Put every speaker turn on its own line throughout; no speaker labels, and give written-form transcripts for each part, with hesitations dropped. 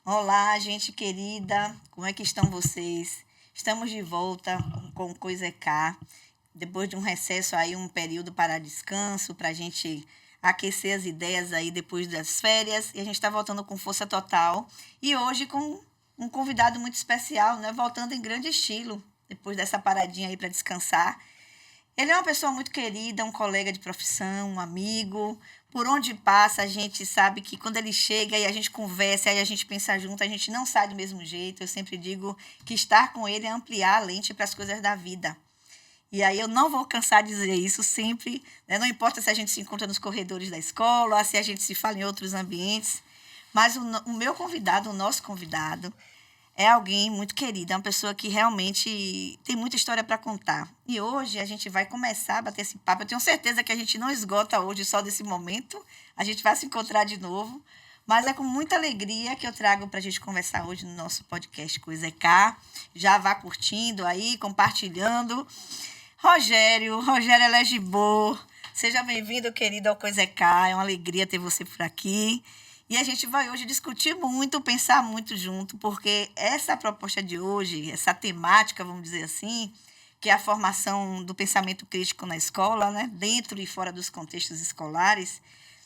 Olá, gente querida, como é que estão vocês? Estamos de volta com Coisa é Cá, depois de um recesso aí, um período para descanso, para a gente aquecer as ideias aí depois das férias, e a gente está voltando com força total, e hoje com um convidado muito especial, né? Voltando em grande estilo, depois dessa paradinha aí para descansar. Ele é uma pessoa muito querida, um colega de profissão, um amigo. Por onde passa, a gente sabe que quando ele chega e a gente conversa, aí a gente pensa junto, a gente não sai do mesmo jeito. Eu sempre digo que estar com ele é ampliar a lente para as coisas da vida. E aí eu não vou cansar de dizer isso sempre, né? Não importa se a gente se encontra nos corredores da escola, se a gente se fala em outros ambientes, mas o meu convidado, o nosso convidado, é alguém muito querido, é uma pessoa que realmente tem muita história para contar. E hoje a gente vai começar a bater esse papo. Eu tenho certeza que a gente não esgota hoje só desse momento. A gente vai se encontrar de novo. Mas é com muita alegria que eu trago para a gente conversar hoje no nosso podcast Coisa é Cá. Já vá curtindo aí, compartilhando. Rogério Elegibor, seja bem-vindo, querido, ao Coisa é Cá. É uma alegria ter você por aqui. E a gente vai hoje discutir muito, pensar muito junto, porque essa proposta de hoje, essa temática, vamos dizer assim, que é a formação do pensamento crítico na escola, né, dentro e fora dos contextos escolares,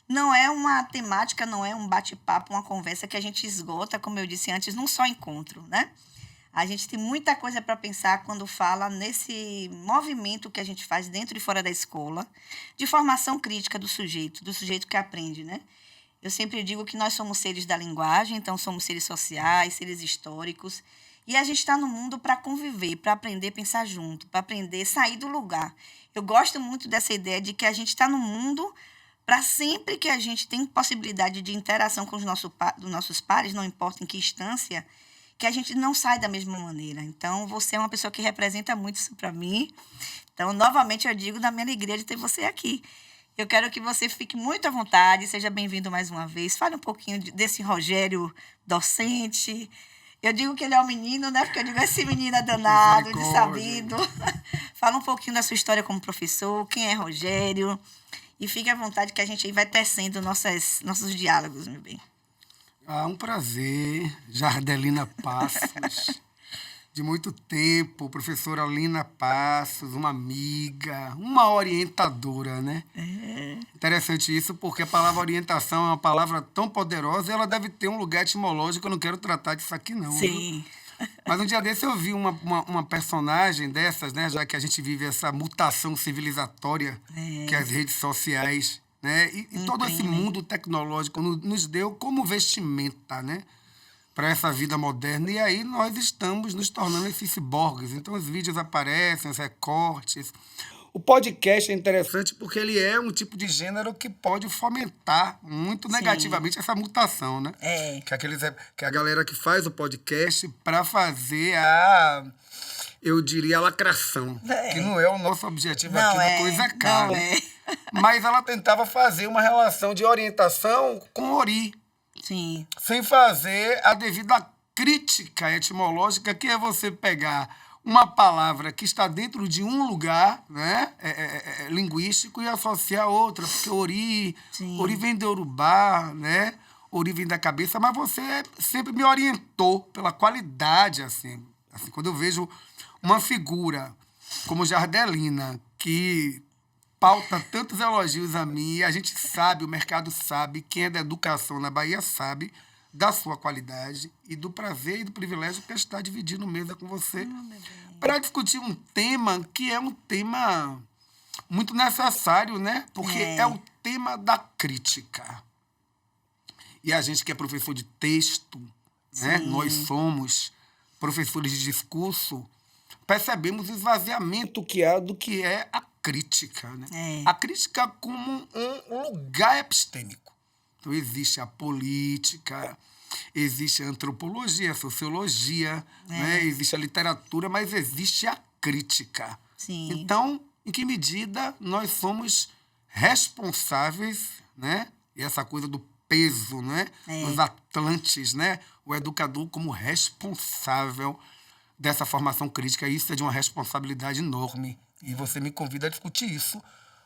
não é uma temática, não é um bate-papo, uma conversa que a gente esgota, como eu disse antes, num só encontro, né? A gente tem muita coisa para pensar quando fala nesse movimento que a gente faz dentro e fora da escola, de formação crítica do sujeito que aprende, né? Eu sempre digo que nós somos seres da linguagem, então somos seres sociais, seres históricos, e a gente está no mundo para conviver, para aprender a pensar junto, para aprender a sair do lugar. Eu gosto muito dessa ideia de que a gente está no mundo para sempre que a gente tem possibilidade de interação com os nossos pares, não importa em que instância, que a gente não sai da mesma maneira. Então, você é uma pessoa que representa muito isso para mim. Então, novamente, eu digo da minha alegria de ter você aqui. Eu quero que você fique muito à vontade, seja bem-vindo mais uma vez. Fale um pouquinho desse Rogério docente. Eu digo que ele é um menino, né? Porque eu digo esse menino é danado, de
Misericórdia.
sabido. Fala um pouquinho da sua história como professor, quem é Rogério. E fique à vontade que a gente aí vai tecendo nossos diálogos, meu bem.
Um prazer, Jardelina Passos, de muito tempo, professora Lina Passos, uma amiga, uma orientadora, né? Interessante isso, porque a palavra orientação é uma palavra tão poderosa e ela deve ter um lugar etimológico, eu não quero tratar disso aqui não, viu?
Sim.
Mas um dia desse eu vi uma personagem dessas, né? Já que a gente vive essa mutação civilizatória que as redes sociais, né? E todo esse
Imprimem.
mundo tecnológico nos deu como vestimenta, né? Para essa vida moderna. E aí nós estamos nos tornando esses ciborgues. Então os vídeos aparecem, os recortes. O podcast é interessante porque ele é um tipo de gênero que pode fomentar muito
Sim.
negativamente essa mutação, né?
É.
Que é a galera que faz o podcast para fazer eu diria, a lacração, que
É.
não é o nosso objetivo aqui
Não
no
é.
Coisa Cá,
Não
né?
é.
Mas ela tentava fazer uma relação de orientação com ori,
Sim.
sem fazer a devida crítica etimológica, que é você pegar uma palavra que está dentro de um lugar, né, linguístico e associar a outra, porque ori
Sim.
vem de Urubá, né, ori vem da cabeça, mas você sempre me orientou pela qualidade, assim quando eu vejo uma figura como Jardelina, que pauta tantos elogios a mim, e a gente sabe, o mercado sabe, quem é da educação na Bahia sabe da sua qualidade e do prazer e do privilégio que está dividindo mesa com você
Oh, meu bem.
para discutir um tema que é um tema muito necessário, né? Porque é
É.
o tema da crítica. E a gente que é professor de texto, né? Nós
Sim.
somos professores de discurso, percebemos o esvaziamento que há do que é a crítica. Né?
É.
A crítica como um lugar epistêmico. Então, existe a política, existe a antropologia, a sociologia, né?
É.
Existe a literatura, mas existe a crítica.
Sim.
Então, em que medida nós somos responsáveis, né? E essa coisa do peso, né? Nos
É.
Atlantes, né? O educador como responsável dessa formação crítica, isso é de uma responsabilidade enorme. E você me convida a discutir isso.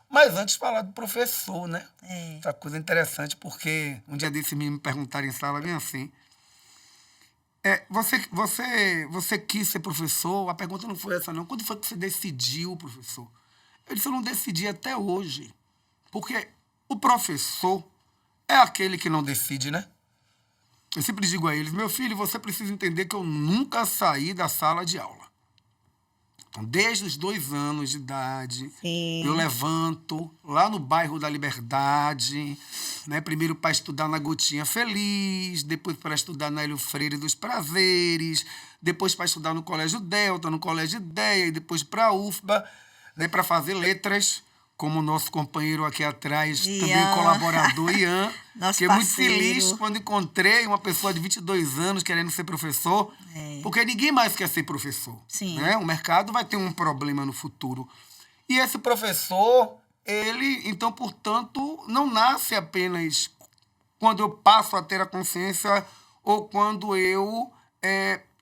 Mas antes falar do professor, né?
É.
Essa coisa interessante, porque um dia desse me perguntaram em sala bem assim, Você quis ser professor? A pergunta não foi essa, não. Quando foi que você decidiu, professor? Eu disse, eu não decidi até hoje. Porque o professor é aquele que não decide, né? Eu sempre digo a eles, meu filho, você precisa entender que eu nunca saí da sala de aula. Então, desde os 2 anos de idade, eu
Sim.
levanto lá no bairro da Liberdade, né? Primeiro para estudar na Gotinha Feliz, depois para estudar na Hélio Freire dos Prazeres, depois para estudar no Colégio Delta, no Colégio Ideia, e depois para a UFBA, né? Para fazer letras, como o nosso companheiro aqui atrás, também
Ian,
colaborador, Ian.
nosso
Fiquei muito feliz
parceiro.
quando encontrei uma pessoa de 22 anos querendo ser professor, porque ninguém mais quer ser professor.
Sim.
Né? O mercado vai ter um problema no futuro. E esse professor, ele, então, portanto, não nasce apenas quando eu passo a ter a consciência ou quando eu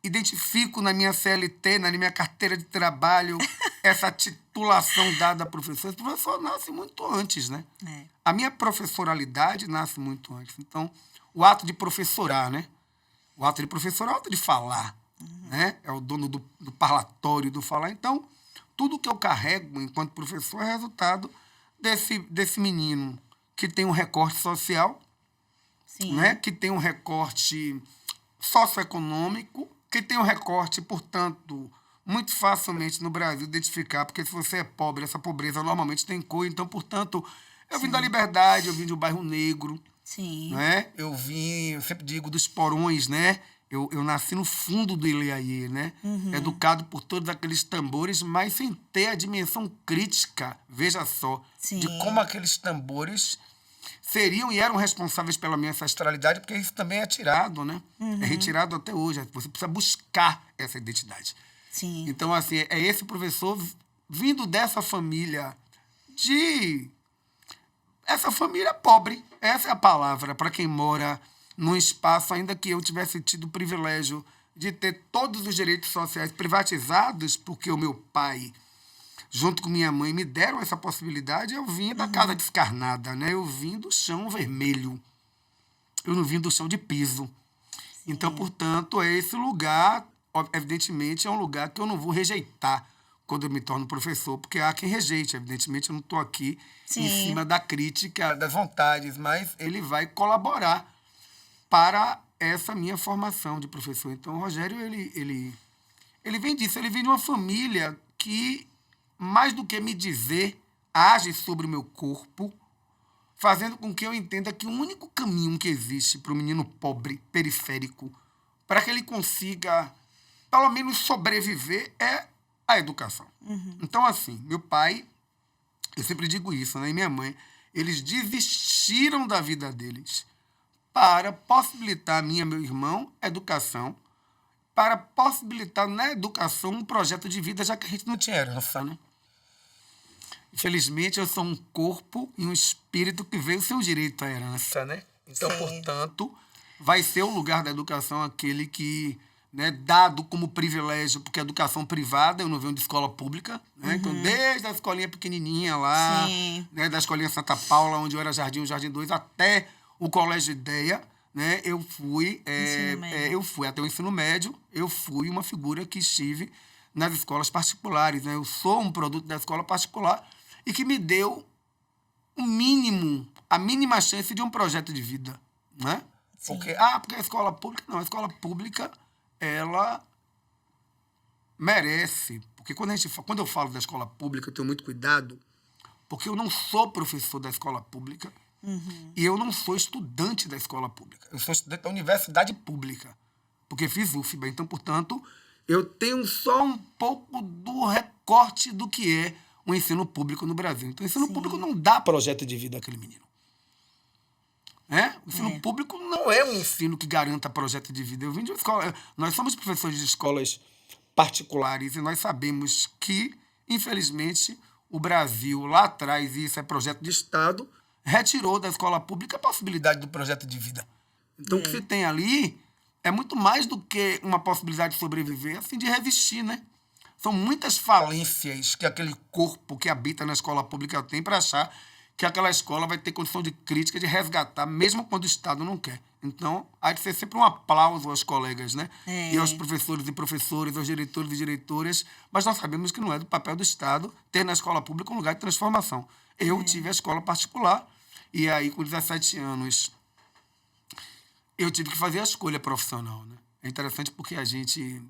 identifico na minha CLT, na minha carteira de trabalho, essa titulação dada a professor. Esse professor nasce muito antes, né? A minha professoralidade nasce muito antes. Então, o ato de professorar, né? O ato de professorar é o ato de falar, né? É o dono do parlatório, do falar. Então, tudo que eu carrego enquanto professor é resultado desse menino que tem um recorte social,
Sim.
né? Que tem um recorte socioeconômico, que tem um recorte, portanto, muito facilmente no Brasil identificar, porque se você é pobre, essa pobreza normalmente tem cor. Então, portanto, eu vim da Liberdade, eu vim do bairro Negro,
Sim.
né? Eu sempre digo, dos porões, né? Eu nasci no fundo do Ileaie, né? Educado por todos aqueles tambores, mas sem ter a dimensão crítica, veja só,
Sim.
de como aqueles tambores seriam e eram responsáveis pela minha ancestralidade, porque isso também é tirado, né? É retirado até hoje. Você precisa buscar essa identidade.
Sim.
Então, assim, é esse professor vindo dessa família essa família pobre, essa é a palavra, para quem mora num espaço, ainda que eu tivesse tido o privilégio de ter todos os direitos sociais privatizados, porque o meu pai, junto com minha mãe, me deram essa possibilidade, eu vim da casa descarnada, né? Eu vim do chão vermelho. Eu não vim do chão de piso. Então, portanto, é esse lugar, evidentemente, é um lugar que eu não vou rejeitar quando eu me torno professor, porque há quem rejeite. Evidentemente, eu não estou aqui
Sim.
em cima da crítica, das vontades, mas ele vai colaborar para essa minha formação de professor. Então, o Rogério, ele vem disso, ele vem de uma família que, mais do que me dizer, age sobre o meu corpo, fazendo com que eu entenda que o único caminho que existe para o menino pobre, periférico, para que ele consiga, pelo menos, sobreviver, é a educação. Então, assim, meu pai, eu sempre digo isso, né? E minha mãe, eles desistiram da vida deles para possibilitar a mim e meu irmão educação, para possibilitar na educação um projeto de vida, já que a gente não tinha herança, né? Infelizmente, eu sou um corpo e um espírito que veio sem o direito à herança, né? Então, portanto, vai ser o lugar da educação aquele que, né, dado como privilégio, porque a educação privada, eu não venho de escola pública, né? Então, desde a escolinha pequenininha lá, né, da escolinha Santa Paula, onde eu era Jardim 2, até o Colégio Ideia, né, eu fui até o ensino médio, eu fui uma figura que estive nas escolas particulares, né? Eu sou um produto da escola particular e que me deu o mínimo, a mínima chance de um projeto de vida, né? Porque a escola pública, não, a escola pública, ela merece, porque quando eu falo da escola pública, eu tenho muito cuidado, porque eu não sou professor da escola pública e eu não sou estudante da escola pública. Eu sou estudante da universidade pública, porque fiz UFBA. Então, portanto, eu tenho só um pouco do recorte do que é o ensino público no Brasil. Então, o ensino público não dá projeto de vida àquele menino. O ensino público não é um ensino que garanta projeto de vida. Eu vim de uma escola. Nós somos professores de escolas particulares e nós sabemos que, infelizmente, o Brasil, lá atrás, e isso é projeto de Estado, retirou da escola pública a possibilidade do projeto de vida. Então, o que se tem ali é muito mais do que uma possibilidade de sobreviver, assim, de resistir, né? São muitas falências que aquele corpo que habita na escola pública tem para achar que aquela escola vai ter condição de crítica, de resgatar, mesmo quando o Estado não quer. Então, há de ser sempre um aplauso aos colegas, né? E aos professores e professores, aos diretores e diretoras, mas nós sabemos que não é do papel do Estado ter na escola pública um lugar de transformação. Eu tive a escola particular, e aí, com 17 anos, eu tive que fazer a escolha profissional, né? É interessante porque a gente,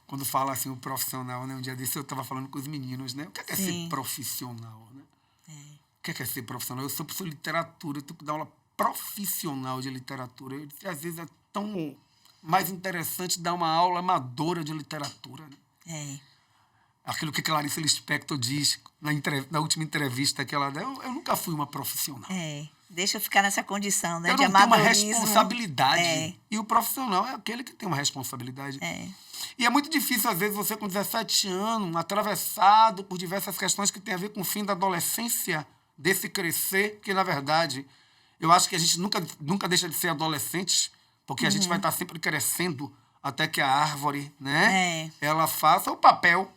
quando fala assim, o profissional, né? Um dia desse eu estava falando com os meninos, né? O que é ser profissional, né? O que é ser profissional? Eu sou professor de literatura, eu tenho que dar aula profissional de literatura. Eu disse, às vezes é tão mais interessante dar uma aula amadora de literatura, né? Aquilo que Clarice Lispector diz na última entrevista que ela deu, eu nunca fui uma profissional.
Deixa eu ficar nessa condição, né?
Eu não tenho uma responsabilidade. E o profissional é aquele que tem uma responsabilidade. E é muito difícil, às vezes, você com 17 anos, atravessado por diversas questões que têm a ver com o fim da adolescência, desse crescer, que, na verdade, eu acho que a gente nunca deixa de ser adolescente, porque a gente vai estar sempre crescendo até que a árvore, né, ela faça o papel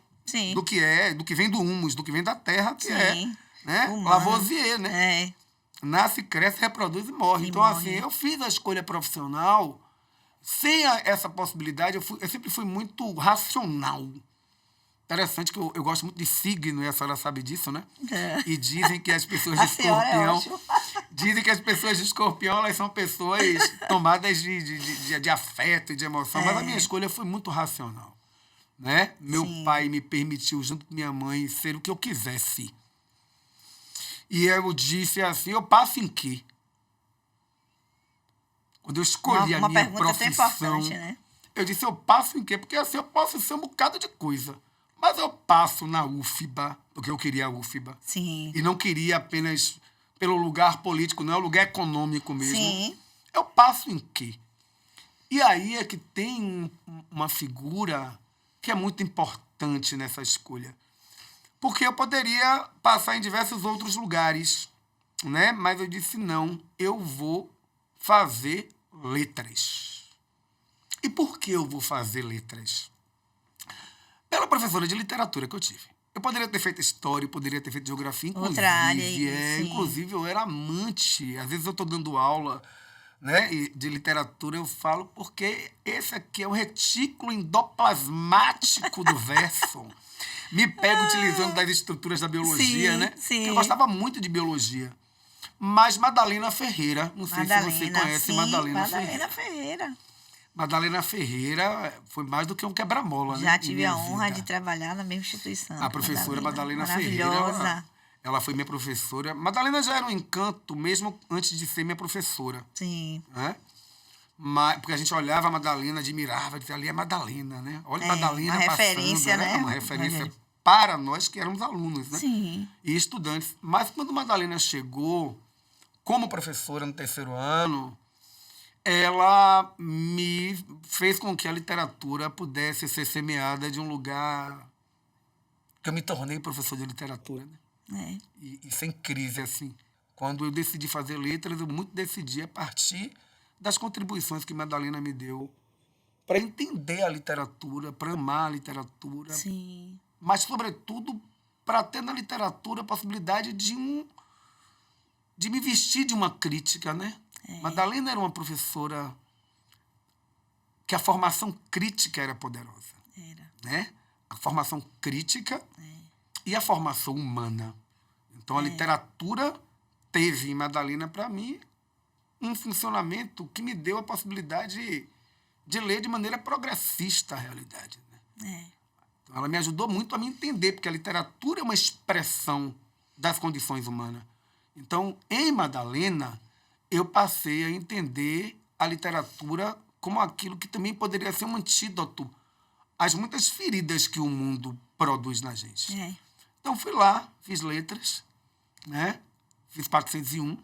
do que vem do humus, do que vem da terra, que né, Lavoisier, né? Nasce, cresce, reproduz e morre. Então, assim, eu fiz a escolha profissional sem essa possibilidade. Eu sempre fui muito racional. Interessante que eu gosto muito de signo, e a senhora sabe disso, né? E dizem que as pessoas de escorpião... Dizem que as pessoas de escorpião, elas são pessoas tomadas de afeto e de emoção. Mas a minha escolha foi muito racional, né? Meu pai me permitiu, junto com minha mãe, ser o que eu quisesse. E eu disse assim, eu passo em quê? Quando eu escolhi a minha profissão, né? Eu disse, eu passo em quê? Porque assim, eu posso ser um bocado de coisa. Mas eu passo na UFBA, porque eu queria a UFBA. E não queria apenas pelo lugar político, não é o lugar econômico mesmo. Eu passo em quê? E aí é que tem uma figura que é muito importante nessa escolha. Porque eu poderia passar em diversos outros lugares, né? Mas eu disse, não, eu vou fazer letras. E por que eu vou fazer letras? Pela professora de literatura que eu tive. Eu poderia ter feito história, eu poderia ter feito geografia, inclusive.
Outra área aí,
inclusive, eu era amante. Às vezes eu estou dando aula, né, de literatura, eu falo porque esse aqui é o retículo endoplasmático do verso. Me pego utilizando das estruturas da biologia, né? Eu gostava muito de biologia. Mas Madalena Ferreira, não sei se você conhece Madalena Ferreira. Madalena Ferreira foi mais do que um quebra-mola, né?
Já tive a honra de trabalhar na mesma instituição.
A professora Madalena Ferreira, ela foi minha professora. Madalena já era um encanto, mesmo antes de ser minha professora. Né? Mas, porque a gente olhava a Madalena, admirava, dizia, ali é Madalena, né? Olha Madalena
uma referência,
passando,
né?
Uma referência para nós que éramos alunos, né? E estudantes. Mas quando Madalena chegou como professora no 3º ano, ela me fez com que a literatura pudesse ser semeada de um lugar que eu me tornei professor de literatura, né? E sem crise, assim. Quando eu decidi fazer letras, eu muito decidi a partir das contribuições que Madalena me deu para entender a literatura, para amar a literatura, mas, sobretudo, para ter na literatura a possibilidade de me vestir de uma crítica, né? Madalena era uma professora que a formação crítica era poderosa. Né? A formação crítica e a formação humana. Então, a literatura teve em Madalena, para mim, um funcionamento que me deu a possibilidade de ler de maneira progressista a realidade. Né? Então, ela me ajudou muito a me entender, porque a literatura é uma expressão das condições humanas. Então, em Madalena, eu passei a entender a literatura como aquilo que também poderia ser um antídoto às muitas feridas que o mundo produz na gente. Então, fui lá, fiz letras, né? Fiz 401,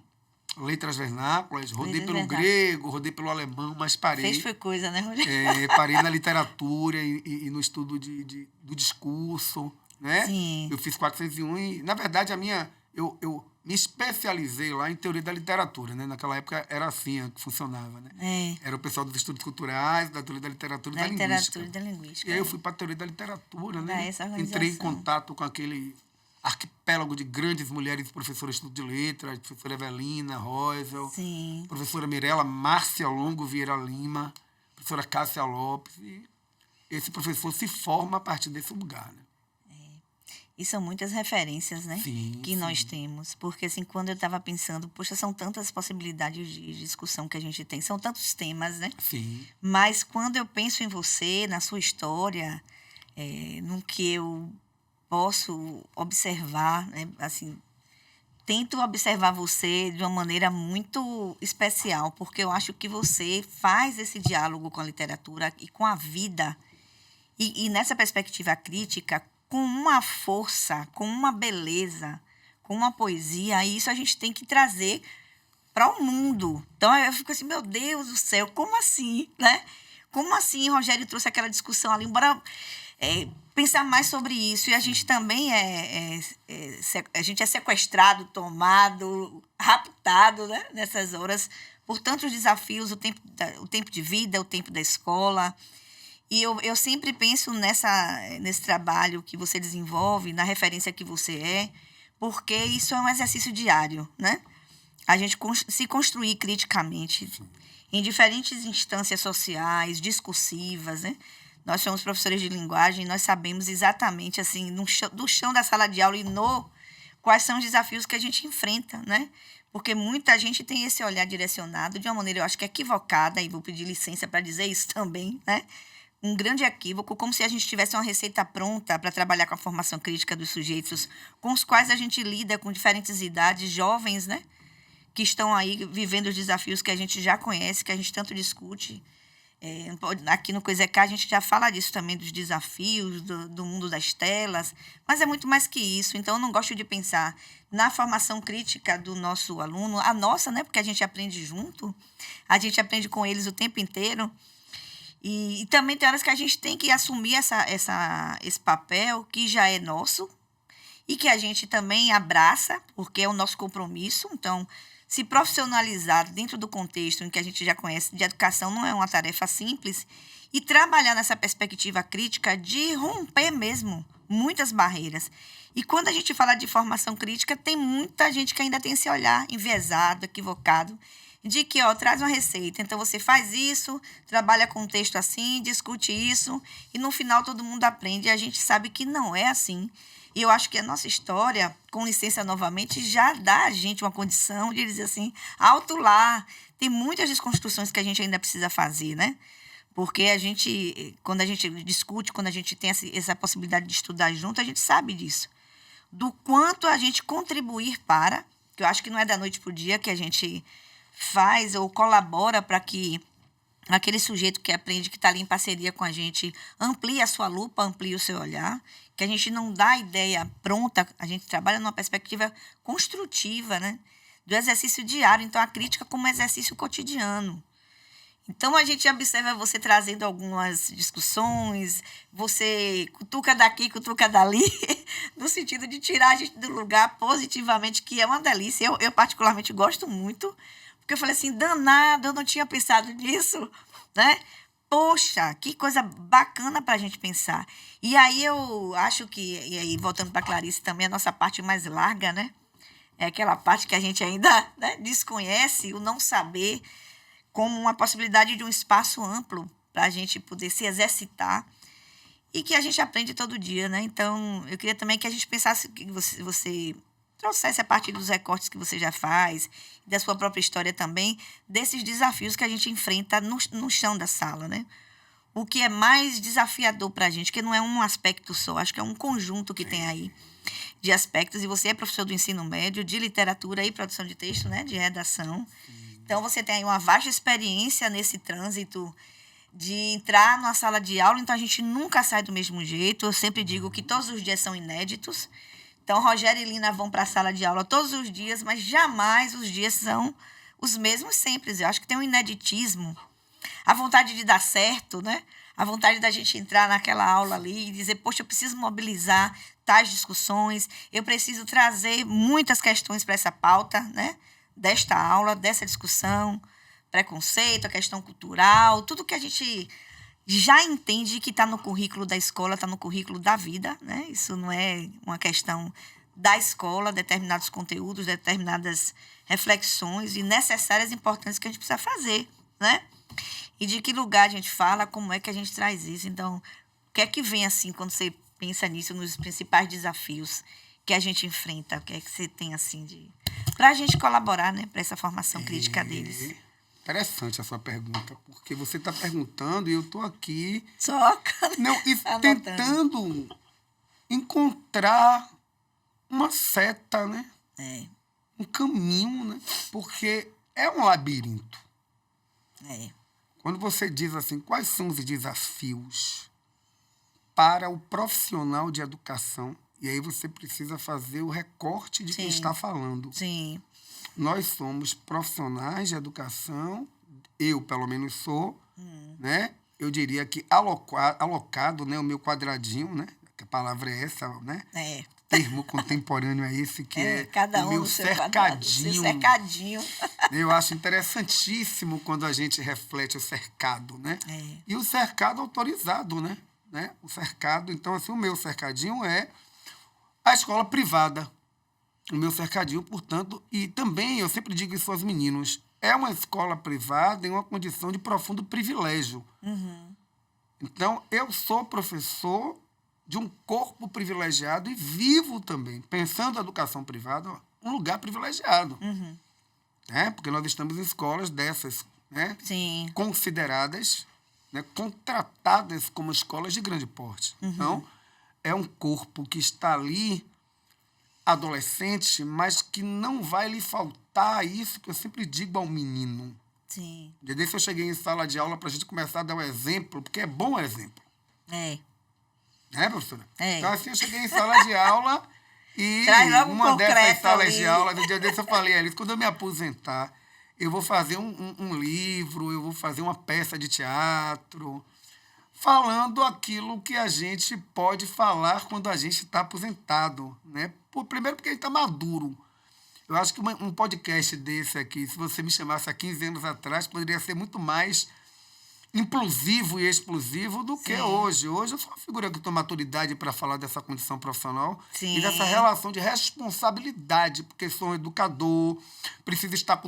letras vernáculas, rodei pelo grego, rodei pelo alemão, mas parei.
Fez foi coisa, né, Rogério?
Parei na literatura e no estudo do discurso, né? Eu fiz 401 e, na verdade, eu me especializei lá em teoria da literatura, né? Naquela época era assim que funcionava, né? Era o pessoal dos estudos culturais, da teoria da literatura e da linguística. E aí eu fui para a teoria da literatura, né? Entrei em contato com aquele arquipélago de grandes mulheres professoras de letras, professora Evelina Rosel,
Sim.
professora Mirella Márcia Longo Vieira Lima, professora Cássia Lopes. E esse professor se forma a partir desse lugar, né?
E são muitas referências, né?
Sim,
que nós temos. Porque, assim, quando eu estava pensando, poxa, são tantas possibilidades de discussão que a gente tem, são tantos temas, né?
Sim.
Mas quando eu penso em você, na sua história, no que eu posso observar, né? Assim, tento observar você de uma maneira muito especial, porque eu acho que você faz esse diálogo com a literatura e com a vida. E nessa perspectiva crítica, com uma força, com uma beleza, com uma poesia, e isso a gente tem que trazer para o mundo. Então, eu fico assim, meu Deus do céu, como assim, né? Como assim Rogério trouxe aquela discussão ali? Bora pensar mais sobre isso. E a gente também a gente é sequestrado, tomado, raptado, né? Nessas horas, por tantos desafios, o tempo de vida, o tempo da escola. E eu sempre penso nesse trabalho que você desenvolve, na referência que você é, porque isso é um exercício diário, né? A gente se construir criticamente em diferentes instâncias sociais, discursivas, né? Nós somos professores de linguagem, nós sabemos exatamente, assim, do chão da sala de aula quais são os desafios que a gente enfrenta, né? Porque muita gente tem esse olhar direcionado de uma maneira, eu acho que equivocada, e vou pedir licença para dizer isso também, né? Um grande equívoco, como se a gente tivesse uma receita pronta para trabalhar com a formação crítica dos sujeitos com os quais a gente lida com diferentes idades, jovens, né? Que estão aí vivendo os desafios que a gente já conhece, que a gente tanto discute. Aqui no Coisa Cá a gente já fala disso também, dos desafios, do mundo das telas, mas é muito mais que isso. Então, eu não gosto de pensar na formação crítica do nosso aluno, a nossa, né? Porque a gente aprende junto, a gente aprende com eles o tempo inteiro. E também tem horas que a gente tem que assumir esse papel que já é nosso e que a gente também abraça, porque é o nosso compromisso. Então, se profissionalizar dentro do contexto em que a gente já conhece de educação não é uma tarefa simples, e trabalhar nessa perspectiva crítica de romper mesmo muitas barreiras. E quando a gente fala de formação crítica, tem muita gente que ainda tem esse olhar enviesado, equivocado, de que, traz uma receita, então você faz isso, trabalha com um texto assim, discute isso, e no final todo mundo aprende, e a gente sabe que não é assim. E eu acho que a nossa história, com licença novamente, já dá a gente uma condição de dizer assim, alto lá, tem muitas desconstruções que a gente ainda precisa fazer, né? Porque quando a gente discute, quando a gente tem essa possibilidade de estudar junto, a gente sabe disso. Do quanto a gente contribuir que eu acho que não é da noite para o dia que a gente faz ou colabora para que aquele sujeito que aprende, que está ali em parceria com a gente, amplie a sua lupa, amplie o seu olhar, que a gente não dá a ideia pronta, a gente trabalha numa perspectiva construtiva, né? Do exercício diário, então a crítica como exercício cotidiano. Então, a gente observa você trazendo algumas discussões, você cutuca daqui, cutuca dali, no sentido de tirar a gente do lugar positivamente, que é uma delícia. Eu particularmente gosto muito, porque eu falei assim, danado, eu não tinha pensado nisso, né? Poxa, que coisa bacana para a gente pensar. E aí eu acho que, e aí voltando para a Clarice também, a nossa parte mais larga, né? É aquela parte que a gente ainda, né, desconhece, o não saber, como uma possibilidade de um espaço amplo para a gente poder se exercitar e que a gente aprende todo dia, né? Então, eu queria também que a gente pensasse, que você trouxesse a partir dos recortes que você já faz, da sua própria história também, desses desafios que a gente enfrenta no chão da sala, né? O que é mais desafiador para a gente, que não é um aspecto só, acho que é um conjunto que tem aí de aspectos, e você é professor do ensino médio, de literatura e produção de texto, né? De redação. Então, você tem aí uma vasta experiência nesse trânsito de entrar numa sala de aula, então a gente nunca sai do mesmo jeito. Eu sempre digo que todos os dias são inéditos. Então, Rogério e Lina vão para a sala de aula todos os dias, mas jamais os dias são os mesmos sempre. Eu acho que tem um ineditismo, a vontade de dar certo, né? A vontade da gente entrar naquela aula ali e dizer, poxa, eu preciso mobilizar tais discussões, eu preciso trazer muitas questões para essa pauta, né? Desta aula, dessa discussão, preconceito, a questão cultural, tudo que a gente já entende que está no currículo da escola, está no currículo da vida, né? Isso não é uma questão da escola, determinados conteúdos, determinadas reflexões e necessárias e importantes que a gente precisa fazer, né? E de que lugar a gente fala, como é que a gente traz isso. Então, o que é que vem, assim, quando você pensa nisso, nos principais desafios que a gente enfrenta? O que é que você tem, assim, de... para a gente colaborar, né, para essa formação crítica deles.
Interessante a sua pergunta, porque você está perguntando e eu estou aqui...
Só
Não, e tentando encontrar uma seta, né? Um caminho, né? Porque é um labirinto. Quando você diz assim, quais são os desafios para o profissional de educação, e aí você precisa fazer o recorte de quem está falando.
Sim.
Nós somos profissionais de educação, eu pelo menos sou, né? Eu diria que alocado, né? O meu quadradinho, né? Que a palavra é essa, né? Termo contemporâneo é esse, que é
cada
o meu
no seu
cercadinho.
Seu cercadinho.
Eu acho interessantíssimo quando a gente reflete o cercado, né? E o cercado autorizado, né? O cercado, então, assim, o meu cercadinho é a escola privada. O meu cercadinho, portanto, e também, eu sempre digo isso aos meninos, é uma escola privada em uma condição de profundo privilégio. Então, eu sou professor de um corpo privilegiado e vivo também, pensando a educação privada, um lugar privilegiado. Porque nós estamos em escolas dessas, né?
Sim.
Consideradas, né? Contratadas como escolas de grande porte. Então, é um corpo que está ali, adolescente, mas que não vai lhe faltar isso que eu sempre digo ao menino.
Sim.
Um dia desse eu cheguei em sala de aula para a gente começar a dar o exemplo, porque é bom o exemplo. Né, professora? Então, assim, eu cheguei em sala de aula e uma dessas salas de aula, no dia desse eu falei, Alice, quando eu me aposentar, eu vou fazer um livro, eu vou fazer uma peça de teatro, falando aquilo que a gente pode falar quando a gente está aposentado, né? Primeiro porque a gente está maduro. Eu acho que um podcast desse aqui, se você me chamasse há 15 anos atrás, poderia ser muito mais implosivo e explosivo do que hoje. Hoje eu sou uma figura que tenho maturidade para falar dessa condição profissional e dessa relação de responsabilidade, porque sou um educador, preciso estar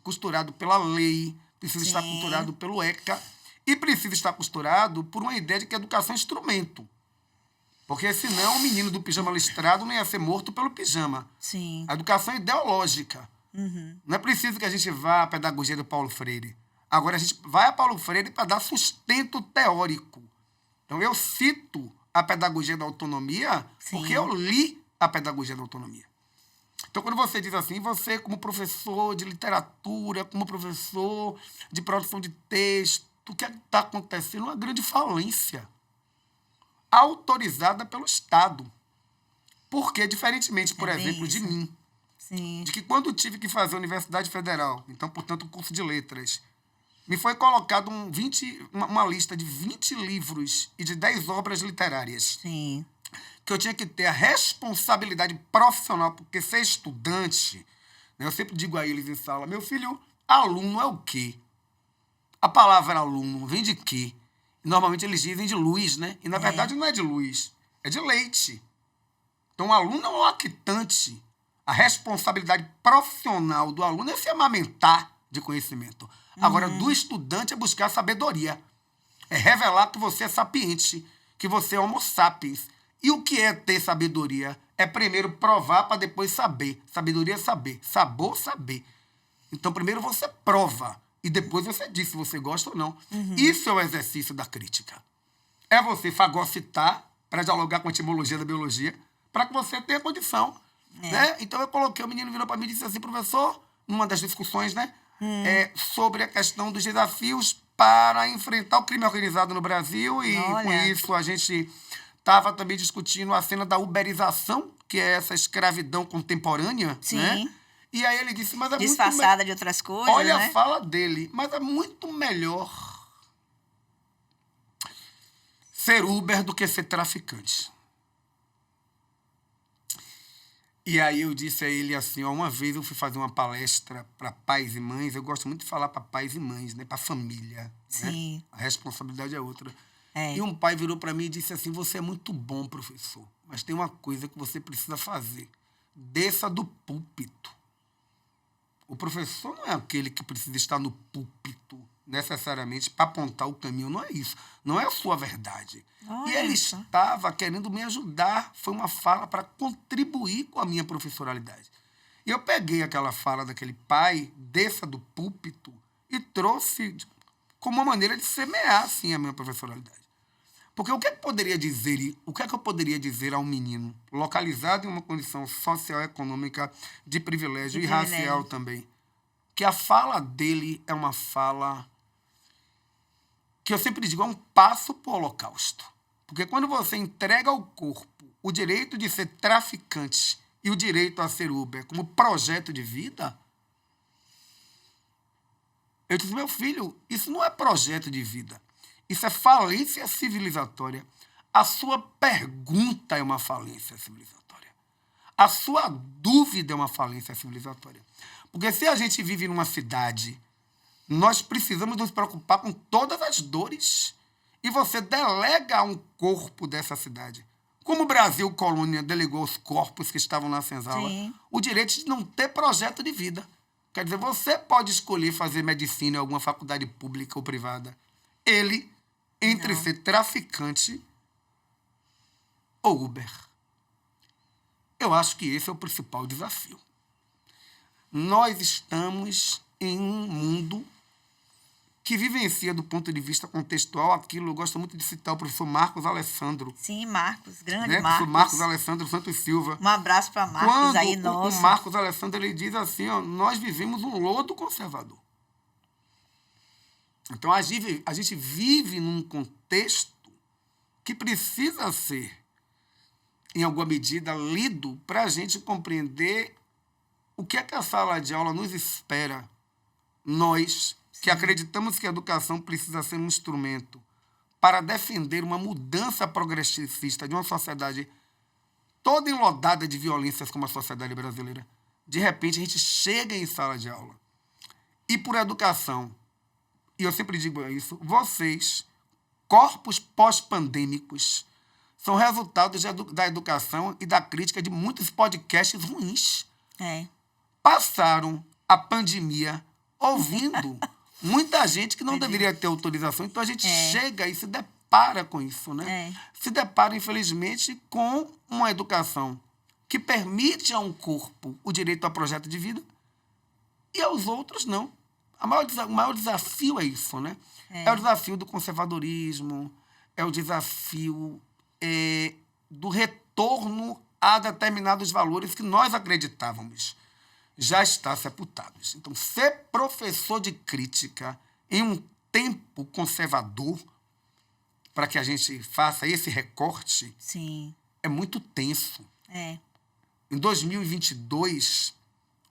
costurado pela lei, preciso estar costurado pelo ECA e preciso estar costurado por uma ideia de que a educação é instrumento. Porque senão o menino do pijama listrado não ia ser morto pelo pijama. A educação é ideológica. Não é preciso que a gente vá à pedagogia do Paulo Freire. Agora, a gente vai a Paulo Freire para dar sustento teórico. Então, eu cito a pedagogia da autonomia porque eu li a pedagogia da autonomia. Então, quando você diz assim, você como professor de literatura, como professor de produção de texto, o que está acontecendo? Uma grande falência autorizada pelo Estado. Porque, diferentemente, por exemplo, de mim, de que quando tive que fazer a Universidade Federal, então, portanto, o curso de letras, me foi colocado uma lista de 20 livros e de 10 obras literárias. Que eu tinha que ter a responsabilidade profissional, porque ser estudante, né, eu sempre digo a eles em sala, meu filho, aluno é o quê? A palavra aluno vem de quê? Normalmente eles dizem de luz, né? E na verdade não é de luz, é de leite. Então o aluno é um lactante. A responsabilidade profissional do aluno é se amamentar de conhecimento. Agora, do estudante é buscar sabedoria. É revelar que você é sapiente, que você é homo sapiens. E o que é ter sabedoria? É primeiro provar para depois saber. Sabedoria é saber. Sabor, saber. Então, primeiro você prova. E depois você diz se você gosta ou não. Isso é o exercício da crítica. É você fagocitar para dialogar com a etimologia da biologia, para que você tenha condição. Né? Então, eu coloquei, o menino virou para mim e disse assim, professor, numa das discussões, né? Sobre a questão dos desafios para enfrentar o crime organizado no Brasil. E com isso a gente estava também discutindo a cena da uberização, que é essa escravidão contemporânea. Né? E aí ele disse, mas é
disfarçada de outras coisas,
olha,
né?
a fala dele, mas é muito melhor ser Uber do que ser traficante. E aí eu disse a ele assim, ó, uma vez eu fui fazer uma palestra para pais e mães, eu gosto muito de falar para pais e mães, né, para família. Né? A responsabilidade é outra.
É.
E um pai virou para mim e disse assim: você é muito bom, professor, mas tem uma coisa que você precisa fazer. Desça do púlpito. O professor não é aquele que precisa estar no púlpito necessariamente para apontar o caminho. Não é isso. Não é a sua verdade. E ele estava querendo me ajudar. Foi uma fala para contribuir com a minha professoralidade. E eu peguei aquela fala daquele pai, desça do púlpito, e trouxe como uma maneira de semear, assim, a minha professoralidade. Porque o que é que eu poderia dizer a um menino localizado em uma condição social e econômica de privilégio e racial também? Que a fala dele é uma fala que eu sempre digo, é um passo para o holocausto. Porque quando você entrega ao corpo o direito de ser traficante e o direito a ser Uber como projeto de vida, eu disse, meu filho, isso não é projeto de vida. Isso é falência civilizatória. A sua pergunta é uma falência civilizatória. A sua dúvida é uma falência civilizatória. Porque se a gente vive numa cidade, nós precisamos nos preocupar com todas as dores. E você delega a um corpo dessa cidade. Como o Brasil, colônia, delegou aos corpos que estavam na senzala, o direito de não ter projeto de vida. Quer dizer, você pode escolher fazer medicina em alguma faculdade pública ou privada. Ele, entre ser traficante ou Uber. Eu acho que esse é o principal desafio. Nós estamos em um mundo que vivencia, do ponto de vista contextual, aquilo. Eu gosto muito de citar o professor Marcos Alessandro.
Sim, Marcos, grande
né?
Marcos.
O Marcos Alessandro Santos Silva.
Um abraço para Marcos.
Quando
aí, nosso.
O Marcos Alessandro, ele diz assim, ó, nós vivemos um lodo conservador. Então, a gente vive num contexto que precisa ser, em alguma medida, lido para a gente compreender o que é que a sala de aula nos espera. Nós, que acreditamos que a educação precisa ser um instrumento para defender uma mudança progressista de uma sociedade toda enlodada de violências como a sociedade brasileira. De repente, a gente chega em sala de aula. E por educação, e eu sempre digo isso, vocês, corpos pós-pandêmicos, são resultados da educação e da crítica de muitos podcasts ruins. Passaram a pandemia ouvindo muita gente que não deveria ter autorização. Então, a gente chega e se depara com isso, né? Se depara, infelizmente, com uma educação que permite a um corpo o direito a projeto de vida e aos outros não. O maior desafio é isso, né? É o desafio do conservadorismo, é o desafio do retorno a determinados valores que nós acreditávamos já está sepultados. Então, ser professor de crítica em um tempo conservador, para que a gente faça esse recorte, é muito tenso. Em 2022,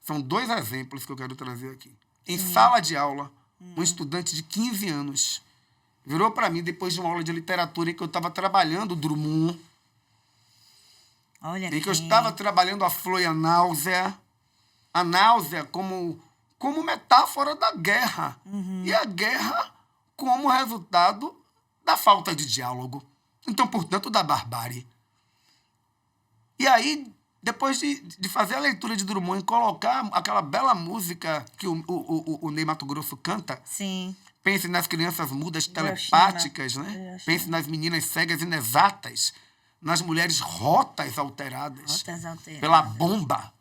são 2 exemplos que eu quero trazer aqui. Em sala de aula, um estudante de 15 anos virou para mim, depois de uma aula de literatura em que eu estava trabalhando o Drummond, em que eu estava trabalhando a flor e a náusea como metáfora da guerra. E a guerra como resultado da falta de diálogo. Então, portanto, da barbárie. E aí, depois de fazer a leitura de Drummond e colocar aquela bela música que o Ney Matogrosso canta, pense nas crianças mudas telepáticas, né? Pense nas meninas cegas inexatas, nas mulheres rotas alteradas pela bomba.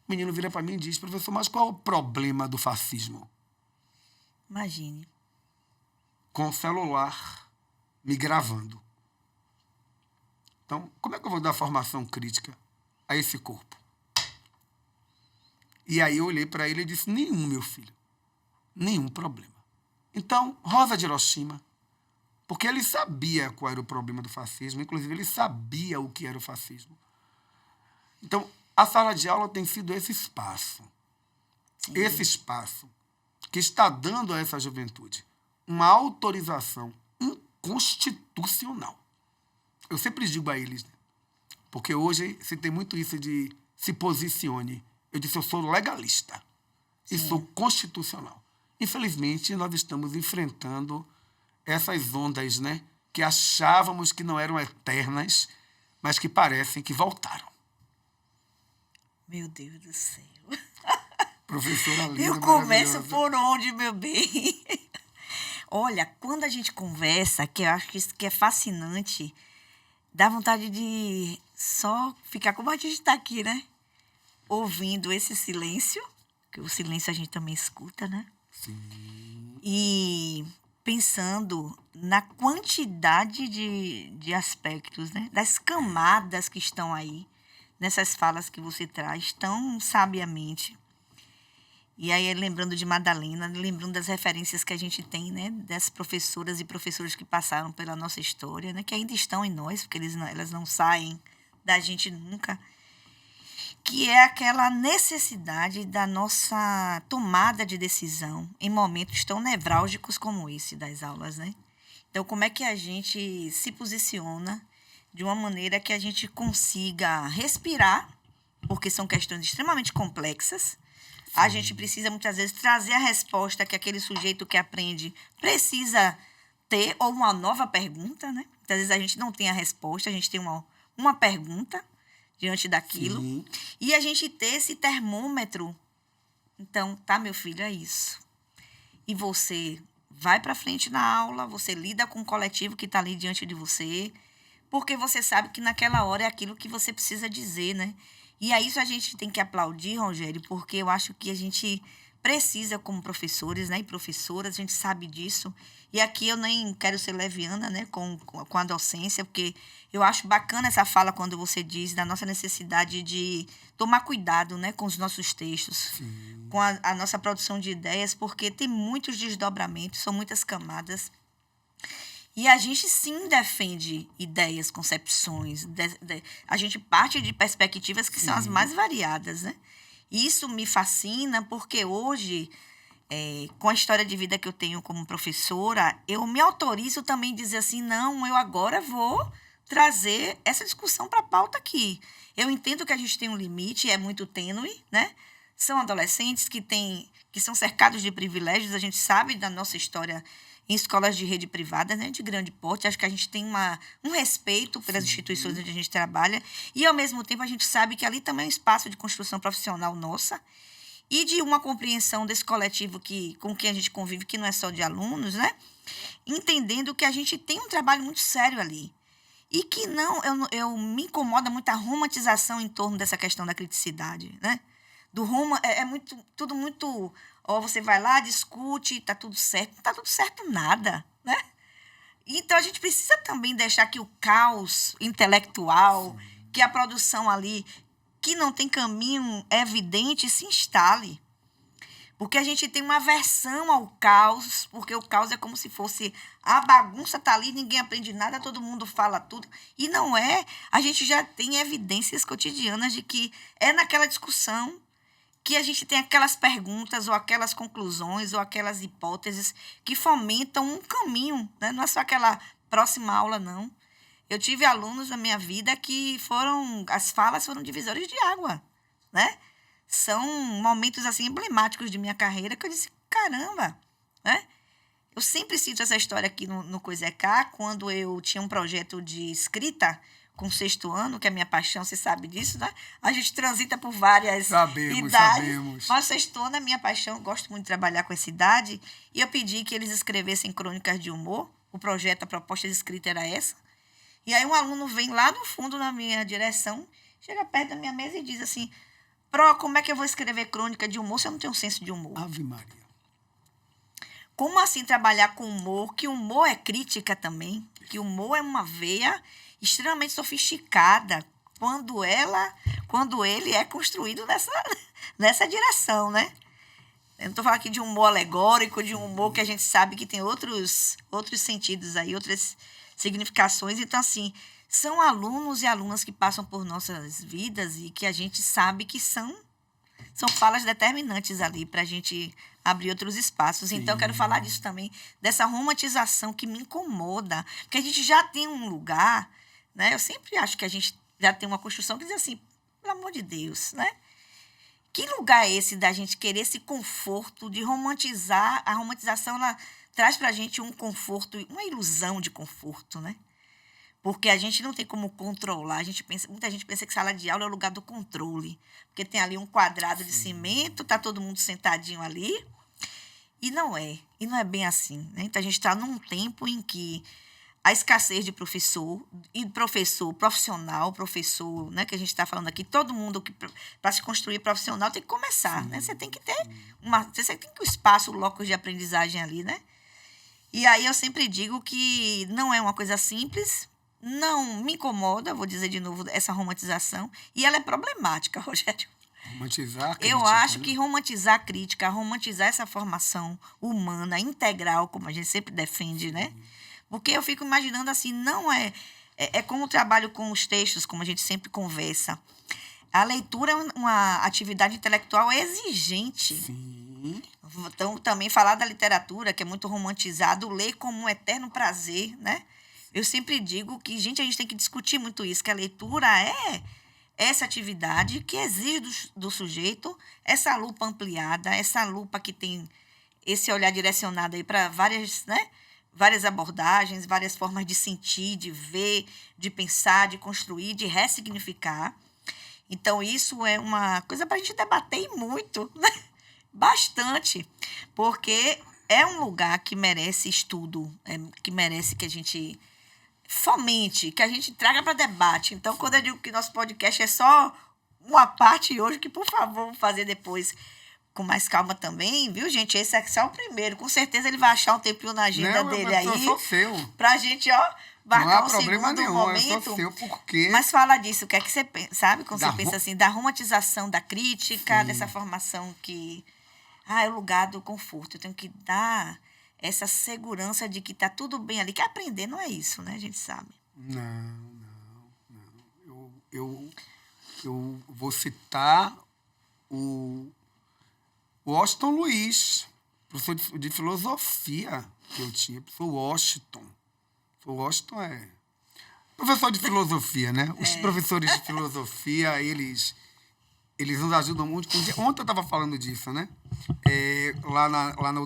O menino vira para mim e diz, professor, mas qual é o problema do fascismo?
Imagine.
Com o celular me gravando. Então, como é que eu vou dar formação crítica a esse corpo? E aí eu olhei para ele e disse, nenhum, meu filho. Nenhum problema. Então, Rosa de Hiroshima, porque ele sabia qual era o problema do fascismo, inclusive ele sabia o que era o fascismo. Então, a sala de aula tem sido esse espaço. Esse espaço que está dando a essa juventude uma autorização inconstitucional. Eu sempre digo a eles, né? Porque hoje se tem muito isso de se posicione. Eu disse, eu sou legalista e sou constitucional. Infelizmente, nós estamos enfrentando essas ondas, né, que achávamos que não eram eternas, mas que parecem que voltaram.
Meu Deus do céu.
Professora linda,
Eu começo
maravilhosa.
por onde, meu bem? Olha, quando a gente conversa, que eu acho que isso que é fascinante, dá vontade de só ficar como a gente está aqui, né? Ouvindo esse silêncio, que o silêncio a gente também escuta, né?
Sim.
E pensando na quantidade de aspectos, né? Das camadas que estão aí, nessas falas que você traz tão sabiamente. E aí, lembrando de Madalena, lembrando das referências que a gente tem, né? Das professoras e professores que passaram pela nossa história, né? Que ainda estão em nós, porque elas não saem da gente nunca. Que é aquela necessidade da nossa tomada de decisão em momentos tão nevrálgicos como esse das aulas, né? Então, como é que a gente se posiciona de uma maneira que a gente consiga respirar, porque são questões extremamente complexas. A gente precisa, muitas vezes, trazer a resposta que aquele sujeito que aprende precisa ter, ou uma nova pergunta, né? Muitas vezes a gente não tem a resposta, a gente tem uma pergunta diante daquilo.
Sim.
E a gente ter esse termômetro. Então, tá, meu filho, é isso. E você vai para frente na aula, você lida com o coletivo que está ali diante de você, porque você sabe que naquela hora é aquilo que você precisa dizer, né? E a isso a gente tem que aplaudir, Rogério, porque eu acho que a gente precisa, como professores, né, e professoras, a gente sabe disso. E aqui eu nem quero ser leviana, né, com a docência, porque eu acho bacana essa fala quando você diz da nossa necessidade de tomar cuidado, né, com os nossos textos,
Sim.
com a nossa produção de ideias, porque tem muitos desdobramentos, são muitas camadas. E a gente sim defende ideias, concepções. A gente parte de perspectivas que são as mais variadas, né? Isso me fascina porque hoje, com a história de vida que eu tenho como professora, eu me autorizo também a dizer assim, não, eu agora vou trazer essa discussão para a pauta aqui. Eu entendo que a gente tem um limite, é muito tênue, né? São adolescentes que são cercados de privilégios, a gente sabe da nossa história em escolas de rede privada, né, de grande porte. Acho que a gente tem um respeito pelas instituições onde a gente trabalha e, ao mesmo tempo, a gente sabe que ali também é um espaço de construção profissional nossa e de uma compreensão desse coletivo com quem a gente convive, que não é só de alunos, né? Entendendo que a gente tem um trabalho muito sério ali. E que não, eu me incomoda muito a romantização em torno dessa questão da criticidade, né? Do rumo, tudo muito... Ó, você vai lá, discute, tá tudo certo. Não tá tudo certo nada, né? Então, a gente precisa também deixar que o caos intelectual, que a produção ali, que não tem caminho evidente, se instale. Porque a gente tem uma aversão ao caos, porque o caos é como se fosse a bagunça tá ali, ninguém aprende nada, todo mundo fala tudo. E não é. A gente já tem evidências cotidianas de que é naquela discussão que a gente tem aquelas perguntas ou aquelas conclusões ou aquelas hipóteses que fomentam um caminho, né? Não é só aquela próxima aula, não. Eu tive alunos na minha vida que as falas foram divisores de água, né? São momentos assim emblemáticos de minha carreira que eu disse, caramba, né? Eu sempre cito essa história aqui no Coisa é Cá, quando eu tinha um projeto de escrita com o 6º ano, que é a minha paixão, você sabe disso, né? A gente transita por várias idades.
Sabemos.
Mas o 6º ano é minha paixão, gosto muito de trabalhar com essa idade. E eu pedi que eles escrevessem crônicas de humor. O projeto, a proposta de escrita era essa. E aí um aluno vem lá no fundo na minha direção, chega perto da minha mesa e diz assim, como é que eu vou escrever crônica de humor se eu não tenho um senso de humor?
Ave Maria.
Como assim trabalhar com humor? Que humor é crítica também, que humor é uma veia extremamente sofisticada quando ele é construído nessa direção, né? Eu não estou falando aqui de um humor alegórico, de um humor que a gente sabe que tem outros sentidos aí, outras significações. Então, assim, são alunos e alunas que passam por nossas vidas e que a gente sabe que são falas determinantes ali para a gente abrir outros espaços. Então, eu quero falar disso também, dessa romantização que me incomoda, porque a gente já tem um lugar, né? Eu sempre acho que a gente já tem uma construção que diz assim, pelo amor de Deus, né? Que lugar é esse da gente querer esse conforto de romantizar? A romantização, ela traz para a gente um conforto, uma ilusão de conforto, né? Porque a gente não tem como controlar. Muita gente pensa que sala de aula é o lugar do controle. Porque tem ali um quadrado de cimento, tá todo mundo sentadinho ali. E não é. E não é bem assim, né? Então, a gente está num tempo em que a escassez de professor, profissional, professor, né? Que a gente está falando aqui, todo mundo que para se construir profissional tem que começar, né? Você tem que ter você tem que ter um espaço, locus de aprendizagem ali, né? E aí eu sempre digo que não é uma coisa simples, não me incomoda, vou dizer de novo, essa romantização, e ela é problemática, Rogério.
Romantizar a crítica,
Eu acho
né?
que romantizar a crítica, romantizar essa formação humana, integral, como a gente sempre defende, né? Porque eu fico imaginando assim, não é como o trabalho com os textos, como a gente sempre conversa. A leitura é uma atividade intelectual exigente.
Sim.
Então, também falar da literatura, que é muito romantizado, ler como um eterno prazer, né? Eu sempre digo que, gente, a gente tem que discutir muito isso, que a leitura é essa atividade que exige do sujeito essa lupa ampliada, essa lupa que tem esse olhar direcionado aí para várias abordagens, várias formas de sentir, de ver, de pensar, de construir, de ressignificar. Então, isso é uma coisa para a gente debater e muito, né? Bastante, porque é um lugar que merece estudo, que merece que a gente fomente, que a gente traga para debate. Então, quando eu digo que nosso podcast é só uma parte hoje, que, por favor, vamos fazer depois com mais calma também, viu, gente? Esse é só o primeiro. Com certeza ele vai achar um tempinho na agenda dele aí.
Eu sou seu.
Pra gente, ó, marcar
não há
um
problema
segundo
nenhum,
momento.
eu sou seu, porque...
Mas fala disso, o que é que você pensa, sabe? Quando
Da
você pensa assim, da romantização da crítica, dessa formação que... é o lugar do conforto. Eu tenho que dar essa segurança de que tá tudo bem ali. Que aprender não é isso, né? A gente sabe.
Não. Eu vou citar o Washington Luiz, professor de filosofia que eu tinha, professor Washington. O Washington é professor de filosofia, né? Os professores de filosofia, eles nos ajudam muito. Ontem eu estava falando disso, né? Lá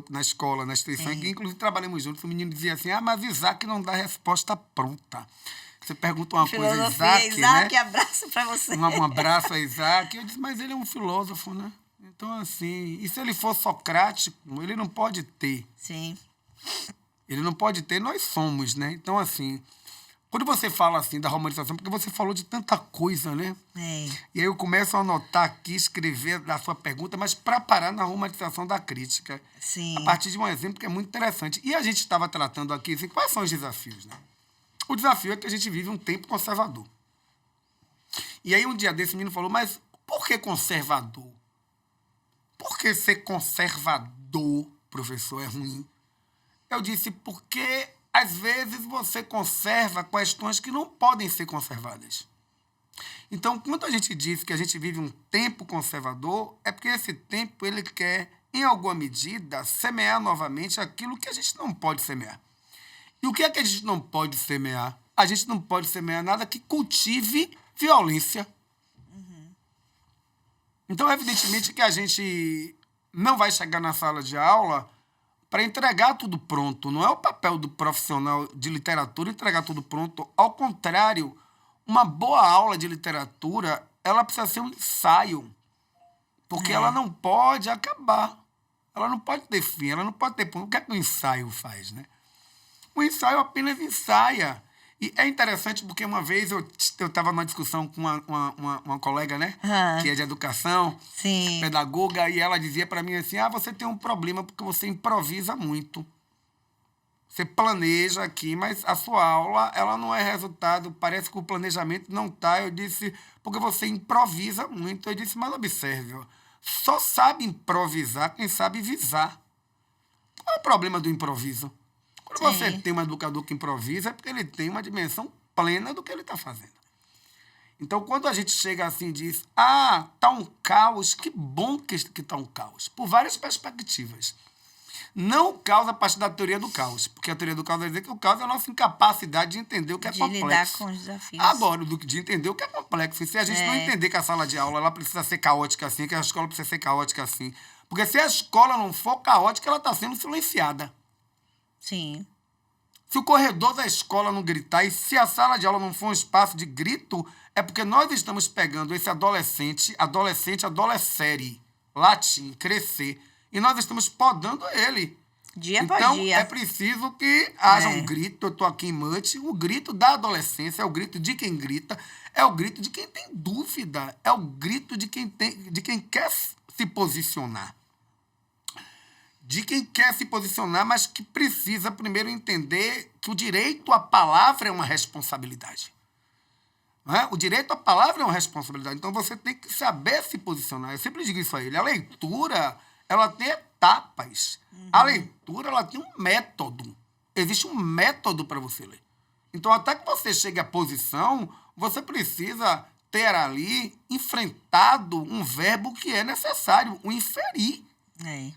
na escola, na instituição, que inclusive trabalhamos juntos, o menino dizia assim, mas Isaac não dá resposta pronta. Você pergunta uma coisa, Isaac,
Isaac,
né?
abraço para você.
Um abraço a Isaac. Eu disse, mas ele é um filósofo, né? Então, assim, e se ele for socrático, ele não pode ter.
Sim.
Ele não pode ter, nós somos, né? Então, assim, quando você fala assim da romantização, porque você falou de tanta coisa, né? E aí eu começo a anotar aqui, escrever da sua pergunta, mas para parar na romantização da crítica.
Sim.
A partir de um exemplo que é muito interessante. E a gente estava tratando aqui, assim, quais são os desafios, né? O desafio é que a gente vive um tempo conservador. E aí um dia desse, o menino falou, mas por que conservador? Por que ser conservador, professor, é ruim? Eu disse, porque às vezes você conserva questões que não podem ser conservadas. Então, quando a gente diz que a gente vive um tempo conservador, é porque esse tempo ele quer, em alguma medida, semear novamente aquilo que a gente não pode semear. E o que é que a gente não pode semear? A gente não pode semear nada que cultive violência. Então, evidentemente que a gente não vai chegar na sala de aula para entregar tudo pronto. Não é o papel do profissional de literatura entregar tudo pronto. Ao contrário, uma boa aula de literatura, ela precisa ser um ensaio. Porque ela não pode acabar. Ela não pode ter fim, ela não pode ter ponto. O que é que o ensaio faz, né? O ensaio apenas ensaia. E é interessante porque uma vez eu estava numa discussão com uma colega, né? Que é de educação,
Sim.
pedagoga, e ela dizia para mim assim, você tem um problema porque você improvisa muito. Você planeja aqui, mas a sua aula, ela não é resultado, parece que o planejamento não está. Eu disse, porque você improvisa muito. Eu disse, mas observe, só sabe improvisar quem sabe visar. Qual é o problema do improviso? Quando você tem um educador que improvisa, é porque ele tem uma dimensão plena do que ele está fazendo. Então, quando a gente chega assim e diz, está um caos, que bom que está um caos, por várias perspectivas. Não o caos a partir da teoria do caos, porque a teoria do caos vai dizer que o caos é a nossa incapacidade de entender o que é complexo. De lidar
com os desafios.
Agora, de entender o que é complexo. E se a gente não entender que a sala de aula ela precisa ser caótica assim, que a escola precisa ser caótica assim, porque se a escola não for caótica, ela está sendo silenciada.
Sim.
Se o corredor da escola não gritar e se a sala de aula não for um espaço de grito, é porque nós estamos pegando esse adolescente, adolescere, latim, crescer, e nós estamos podando ele.
Dia após
Então,
dia.
é preciso que haja
É.
um grito. Eu estou aqui em Mute. O grito da adolescência é o grito de quem grita, é o grito de quem tem dúvida, é o grito de quem quer se posicionar. De quem quer se posicionar, mas que precisa primeiro entender que o direito à palavra é uma responsabilidade. Não é? O direito à palavra é uma responsabilidade. Então, você tem que saber se posicionar. Eu sempre digo isso a ele. A leitura, ela tem etapas. A leitura, ela tem um método. Existe um método para você ler. Então, até que você chegue à posição, você precisa ter ali enfrentado um verbo que é necessário, o inferir.
É.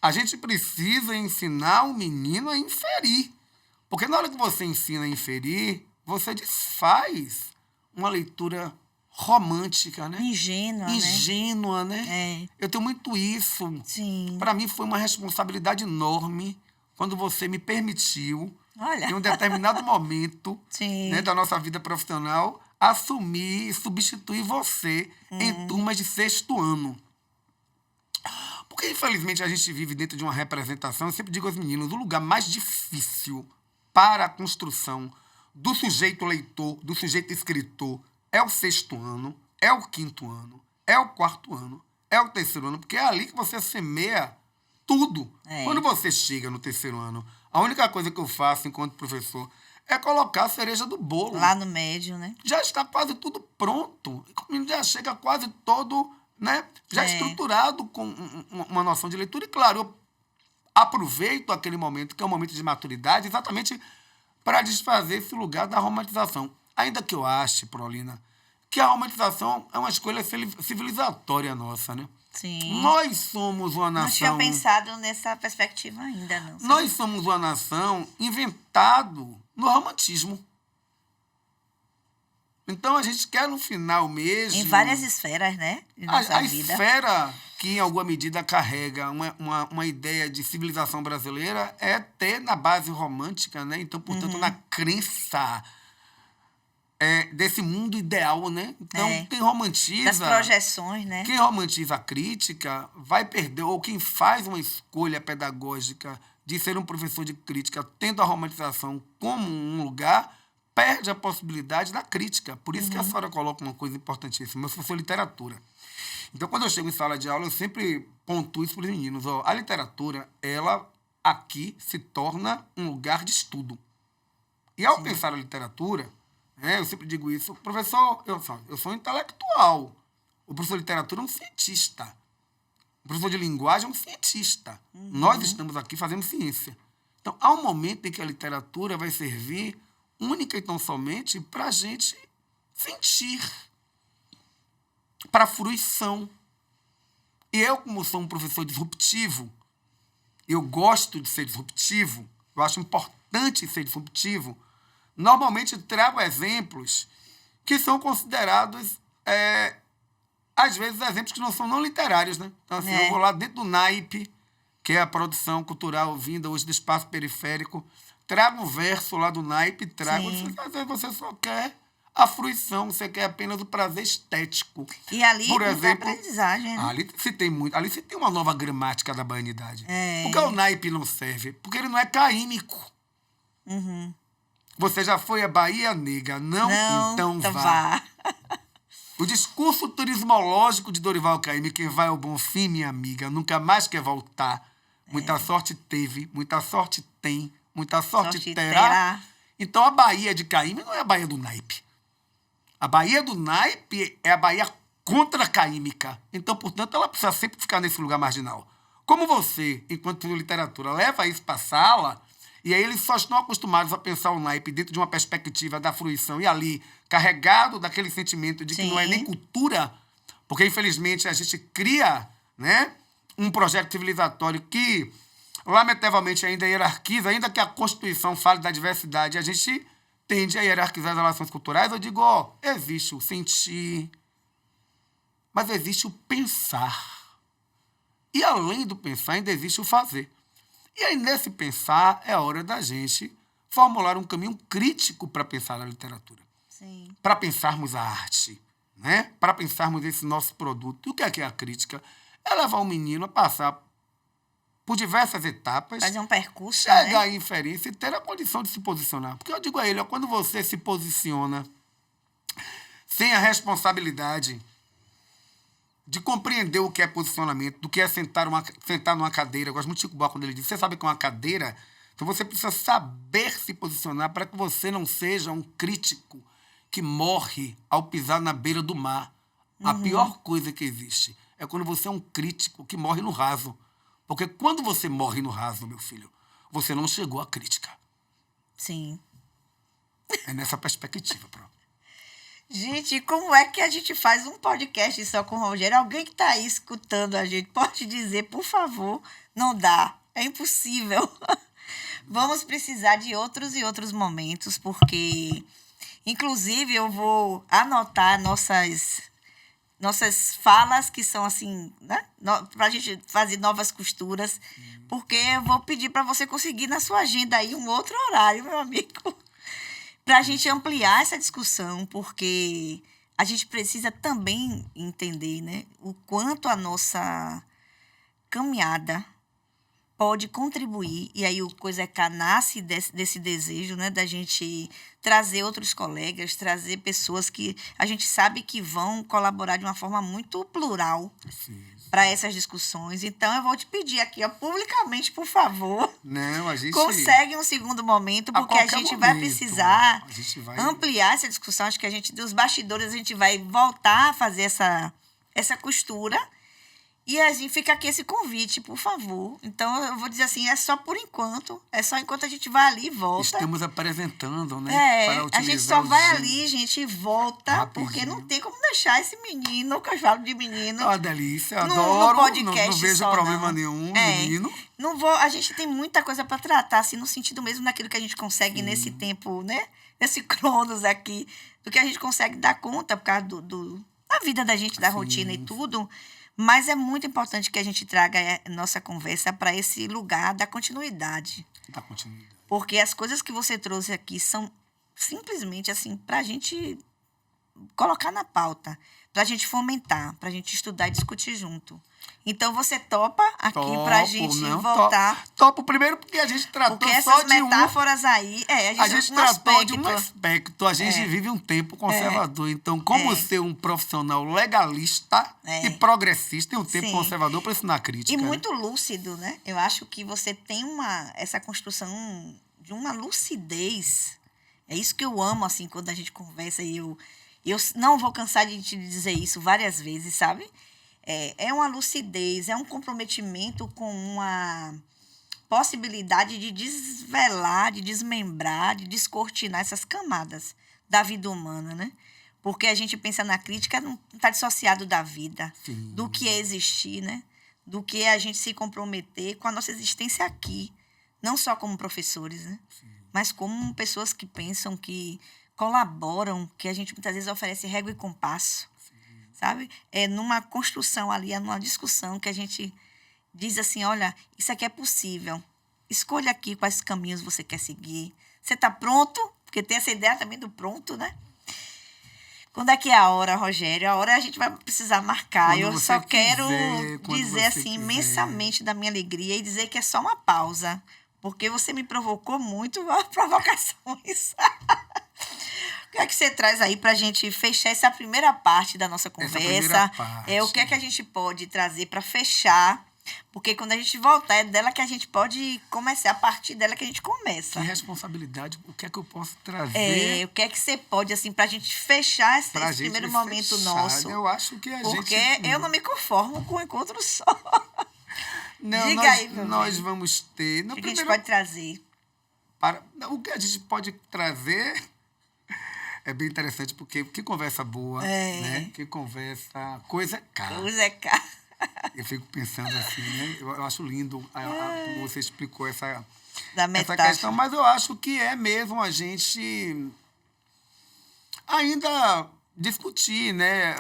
A gente precisa ensinar o menino a inferir. Porque na hora que você ensina a inferir, você desfaz uma leitura romântica, né?
Ingênua,
né?
É.
Eu tenho muito isso.
Sim.
Para mim foi uma responsabilidade enorme quando você me permitiu,
Olha.
em um determinado momento
Sim.
né, da nossa vida profissional, assumir e substituir você em turmas de 6º ano. Porque, infelizmente, a gente vive dentro de uma representação. Eu sempre digo aos meninos, o lugar mais difícil para a construção do sujeito leitor, do sujeito escritor, é o 6º ano, é o 5º ano, é o 4º ano, é o 3º ano, porque é ali que você semeia tudo.
É.
Quando você chega no 3º ano, a única coisa que eu faço enquanto professor é colocar a cereja do bolo.
Lá no médio, né?
Já está quase tudo pronto. O menino já chega quase todo, né, já estruturado com uma noção de leitura. E, claro, eu aproveito aquele momento, que é um momento de maturidade, exatamente para desfazer esse lugar da romantização. Ainda que eu ache, Prolina, que a romantização é uma escolha civilizatória nossa, né?
Sim.
Nós somos uma
Não tinha
nação...
pensado nessa perspectiva ainda, não.
Nós somos uma nação inventado no romantismo. Então, a gente quer, no final mesmo...
Em várias esferas, né? De nossa
A
vida.
esfera que, em alguma medida, carrega uma ideia de civilização brasileira é ter na base romântica, né? Então, portanto, na crença desse mundo ideal, né? Então, quem romantiza...
Das projeções, né?
Quem romantiza a crítica vai perder, ou quem faz uma escolha pedagógica de ser um professor de crítica, tendo a romantização como um lugar, perde a possibilidade da crítica. Por isso que a senhora coloca uma coisa importantíssima. Eu sou literatura. Então, quando eu chego em sala de aula, eu sempre pontuo isso para os meninos. Ó, a literatura, ela aqui se torna um lugar de estudo. E ao pensar a literatura, eu sempre digo isso, professor, eu sou um intelectual. O professor de literatura é um cientista. O professor de linguagem é um cientista. Nós estamos aqui fazendo ciência. Então, há um momento em que a literatura vai servir única e tão somente para a gente sentir, para a fruição. E eu, como sou um professor disruptivo, eu gosto de ser disruptivo, eu acho importante ser disruptivo, normalmente trago exemplos que são considerados, às vezes, exemplos que não são não literários, né? Então, assim, eu vou lá dentro do naipe, que é a produção cultural vinda hoje do espaço periférico, trago um verso lá do naipe, trago... Às vezes você só quer a fruição, você quer apenas o prazer estético.
E ali,
por exemplo,
aprendizagem, né?
ali se tem uma nova gramática da baianidade. Por que o naipe não serve? Porque ele não é caímico. Você já foi à Bahia, nega? Não? Então vá. O discurso turismológico de Dorival Caymmi, quem vai ao Bonfim, minha amiga, nunca mais quer voltar. Muita sorte teve, muita sorte tem, muita sorte terá. Então, a Bahia de Caymmi não é a Bahia do naipe. A Bahia do naipe é a Bahia contra-caímica. Então, portanto, ela precisa sempre ficar nesse lugar marginal. Como você, enquanto literatura, leva isso para a sala, e aí eles só estão acostumados a pensar o naipe dentro de uma perspectiva da fruição e ali, carregado daquele sentimento de que não é nem cultura, porque, infelizmente, a gente cria, né, um projeto civilizatório que, lamentavelmente, ainda hierarquiza, ainda que a Constituição fale da diversidade, a gente tende a hierarquizar as relações culturais. Eu digo, existe o sentir, mas existe o pensar. E, além do pensar, ainda existe o fazer. E aí, nesse pensar, é hora da gente formular um caminho crítico para pensar a literatura.
Sim.
Para pensarmos a arte, né? Para pensarmos esse nosso produto. E o que é a crítica? É levar o menino a passar por diversas etapas,
Fazer um percurso,
chegar
né?
em inferência e ter a condição de se posicionar. Porque eu digo a ele, ó, quando você se posiciona sem a responsabilidade de compreender o que é posicionamento, do que é sentar numa cadeira. Eu gosto muito de Chico Buarque quando ele diz, você sabe que é uma cadeira? Então você precisa saber se posicionar para que você não seja um crítico que morre ao pisar na beira do mar. A pior coisa que existe é quando você é um crítico que morre no raso. Porque quando você morre no raso, meu filho, você não chegou à crítica.
Sim.
É nessa perspectiva, pronto.
Gente, como é que a gente faz um podcast só com o Rogério? Alguém que está aí escutando a gente pode dizer, por favor, não dá. É impossível. Vamos precisar de outros e outros momentos, porque, inclusive, eu vou anotar nossas falas, que são assim, né? Para a gente fazer novas costuras, porque eu vou pedir para você conseguir na sua agenda aí um outro horário, meu amigo, para a gente ampliar essa discussão, porque a gente precisa também entender, né, o quanto a nossa caminhada pode contribuir, e aí o Coisa Cá nasce desse desejo, né, da gente trazer outros colegas, trazer pessoas que a gente sabe que vão colaborar de uma forma muito plural para essas discussões. Então, eu vou te pedir aqui, ó, publicamente, por favor,
Não, a gente...
consegue um segundo momento, porque a gente vai precisar ampliar essa discussão. Acho que a gente, dos bastidores, a gente vai voltar a fazer essa costura. E a gente fica aqui esse convite, por favor. Então, eu vou dizer assim, é só por enquanto. É só enquanto a gente vai ali e volta.
Estamos apresentando, né?
A gente só vai ali, gente, e volta. Rapidinho. Porque não tem como deixar esse menino, que eu falo de menino.
É uma delícia, adoro.
No podcast
não vejo
só,
problema
não.
nenhum, menino.
Não vou, a gente tem muita coisa para tratar, assim, no sentido mesmo daquilo que a gente consegue nesse tempo, né? Nesse cronos aqui, do que a gente consegue dar conta por causa da vida da gente, da rotina e tudo. Mas é muito importante que a gente traga a nossa conversa para esse lugar da continuidade.
Da continuidade.
Porque as coisas que você trouxe aqui são simplesmente assim para a gente colocar na pauta, para a gente fomentar, para a gente estudar e discutir junto. Então, você topa aqui para a gente voltar?
Topo primeiro porque a gente tratou
porque
só
essas metáforas aí...
a gente tratou de um aspecto. A gente vive um tempo conservador. Então, como ser um profissional legalista e progressista em um tempo conservador para ensinar crítica.
E muito lúcido, né? Eu acho que você tem essa construção de uma lucidez. É isso que eu amo, assim, quando a gente conversa. E eu não vou cansar de te dizer isso várias vezes, sabe? É uma lucidez, é um comprometimento com uma possibilidade de desvelar, de desmembrar, de descortinar essas camadas da vida humana, né? Porque a gente pensa na crítica, não está dissociado da vida, do que é existir, né? Do que é a gente se comprometer com a nossa existência aqui, não só como professores, né? Mas como pessoas que pensam, que colaboram, que a gente muitas vezes oferece régua e compasso. Sabe? É numa construção ali, é numa discussão que a gente diz assim, olha, isso aqui é possível. Escolha aqui quais caminhos você quer seguir. Você está pronto? Porque tem essa ideia também do pronto, né? Quando é que é a hora, Rogério? A hora a gente vai precisar marcar. Eu só quero dizer assim, imensamente da minha alegria e dizer que é só uma pausa. Porque você me provocou muito provocações. O que é que você traz aí para a gente fechar essa primeira parte da nossa conversa? O que é que a gente pode trazer para fechar? Porque quando a gente voltar, é dela que a gente pode começar, a partir dela que a gente começa.
Que responsabilidade, o que é que eu posso trazer?
O que é que você pode, assim, para a gente fechar esse primeiro momento nosso?
Eu acho que
Porque eu não me conformo com um encontro só.
Não,
Diga aí, meu
nós vamos ter...
O que a gente pode trazer?
O que a gente pode trazer... É bem interessante, porque que conversa boa, né? Que conversa... Coisa cá.
Coisa cá.
Eu fico pensando assim, né? Eu acho lindo como você explicou essa
questão,
mas eu acho que é mesmo a gente ainda discutir, né?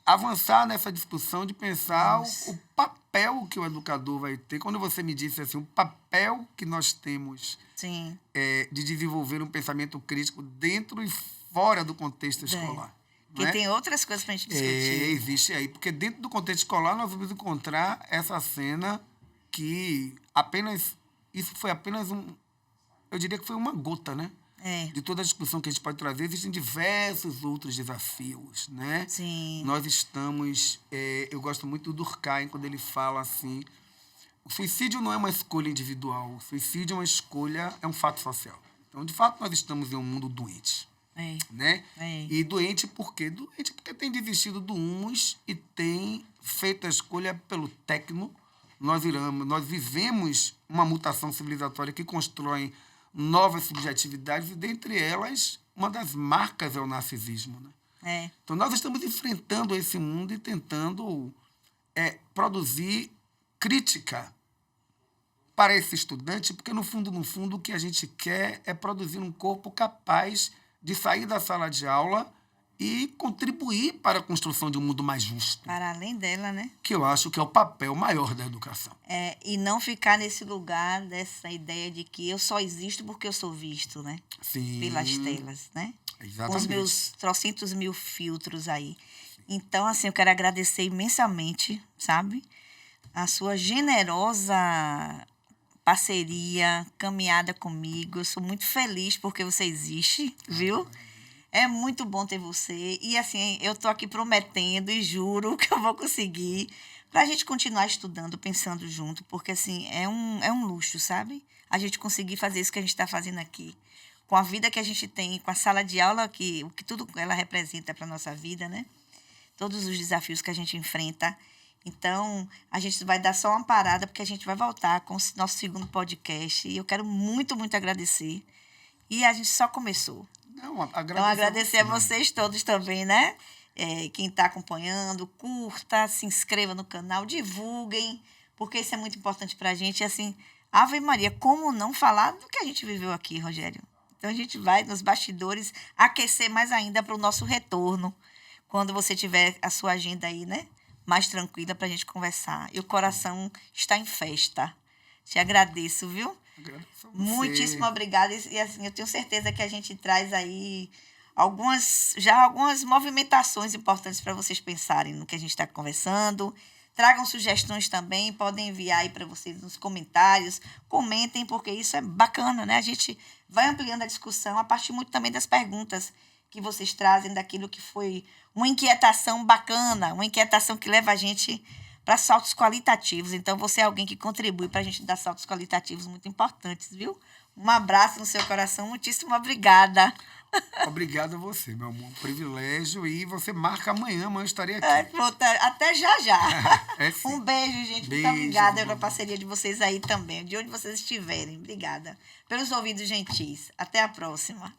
avançar nessa discussão de pensar o papel que o educador vai ter. Quando você me disse assim, o papel que nós temos
Sim.
De desenvolver um pensamento crítico dentro e fora do contexto escolar.
Porque tem outras coisas para a gente discutir.
Existe aí. Porque dentro do contexto escolar nós vamos encontrar essa cena que apenas... Isso foi apenas eu diria que foi uma gota, né? De toda a discussão que a gente pode trazer. Existem diversos outros desafios, né?
Sim.
Nós estamos... eu gosto muito do Durkheim, quando ele fala assim... O suicídio não é uma escolha individual. O suicídio é uma escolha, é um fato social. Então, de fato, nós estamos em um mundo doente. Né? E doente por quê? Doente porque tem desistido do humus e tem feito a escolha pelo tecno. Nós vivemos uma mutação civilizatória que constrói novas subjetividades e, dentre elas, uma das marcas é o narcisismo. Né? Então, nós estamos enfrentando esse mundo e tentando produzir crítica para esse estudante, porque, no fundo, o que a gente quer é produzir um corpo capaz de sair da sala de aula e contribuir para a construção de um mundo mais justo.
Para além dela, né?
Que eu acho que é o papel maior da educação.
E não ficar nesse lugar dessa ideia de que eu só existo porque eu sou visto, né?
Sim.
Pelas telas, né?
Exatamente.
Com os meus trocentos mil filtros aí. Então, assim, eu quero agradecer imensamente, sabe? A sua generosa parceria, caminhada comigo. Eu sou muito feliz porque você existe, viu? É muito bom ter você. E, assim, eu estou aqui prometendo e juro que eu vou conseguir para a gente continuar estudando, pensando junto, porque, assim, é um luxo, sabe? A gente conseguir fazer isso que a gente está fazendo aqui. Com a vida que a gente tem, com a sala de aula, o que tudo ela representa para a nossa vida, né? Todos os desafios que a gente enfrenta. Então, a gente vai dar só uma parada, porque a gente vai voltar com o nosso segundo podcast. E eu quero muito, muito agradecer. E a gente só começou.
Então,
agradecer a vocês todos também, né? Quem está acompanhando, curta, se inscreva no canal, divulguem, porque isso é muito importante para a gente. E, assim, Ave Maria, como não falar do que a gente viveu aqui, Rogério? Então, a gente vai, nos bastidores, aquecer mais ainda para o nosso retorno, quando você tiver a sua agenda aí, né? Mais tranquila para a gente conversar. E o coração está em festa. Te agradeço, viu?
Agradeço a você.
Muitíssimo obrigada. E, assim, eu tenho certeza que a gente traz aí algumas movimentações importantes para vocês pensarem no que a gente está conversando. Tragam sugestões também, podem enviar aí para vocês nos comentários. Comentem, porque isso é bacana, né? A gente vai ampliando a discussão a partir muito também das perguntas que vocês trazem, daquilo que foi uma inquietação bacana, uma inquietação que leva a gente para saltos qualitativos. Então, você é alguém que contribui para a gente dar saltos qualitativos muito importantes, viu? Um abraço no seu coração, muitíssimo obrigada.
Obrigado a você, meu amor. Um privilégio. E você marca amanhã eu estarei aqui.
Até já.
Sim.
Um beijo, gente.
Beijo,
muito obrigada pela parceria de vocês aí também, de onde vocês estiverem. Obrigada pelos ouvidos gentis. Até a próxima.